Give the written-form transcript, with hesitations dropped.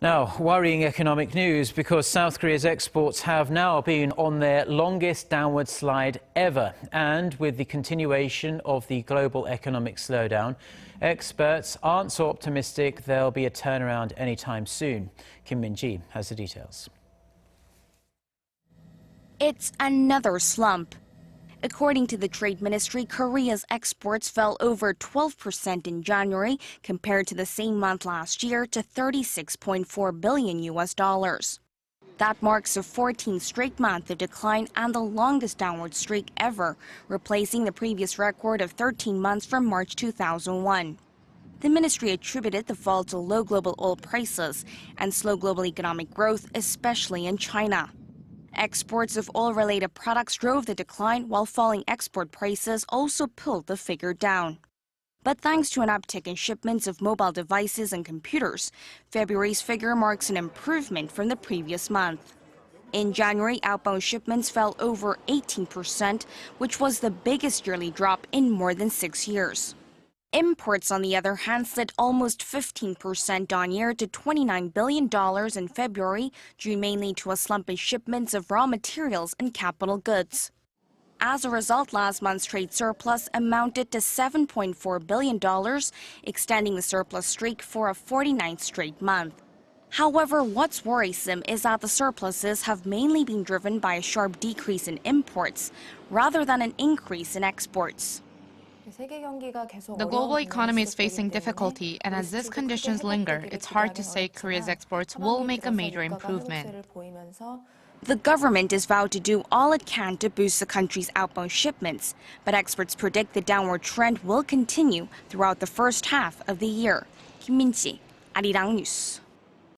Now, worrying economic news because South Korea's exports have now been on their longest downward slide ever. And with the continuation of the global economic slowdown, experts aren't so optimistic there'll be a turnaround anytime soon. Kim Min-ji has the details. It's another slump. According to the Trade Ministry, Korea's exports fell over 12% in January compared to the same month last year to $36.4 billion. That marks a 14th straight month of decline and the longest downward streak ever, replacing the previous record of 13 months from March 2001. The ministry attributed the fall to low global oil prices and slow global economic growth, especially in China. Exports of oil-related products drove the decline, while falling export prices also pulled the figure down. But thanks to an uptick in shipments of mobile devices and computers, February's figure marks an improvement from the previous month. In January, outbound shipments fell over 18%, which was the biggest yearly drop in more than 6 years. Imports, on the other hand, slid almost 15% on year to $29 billion in February, due mainly to a slump in shipments of raw materials and capital goods. As a result, last month's trade surplus amounted to $7.4 billion, extending the surplus streak for a 49th straight month. However, what's worrisome is that the surpluses have mainly been driven by a sharp decrease in imports, rather than an increase in exports. The global economy is facing difficulty, and as these conditions linger, it's hard to say Korea's exports will make a major improvement. The government is vowed to do all it can to boost the country's outbound shipments, but experts predict the downward trend will continue throughout the first half of the year. Kim Min-ji, Arirang News.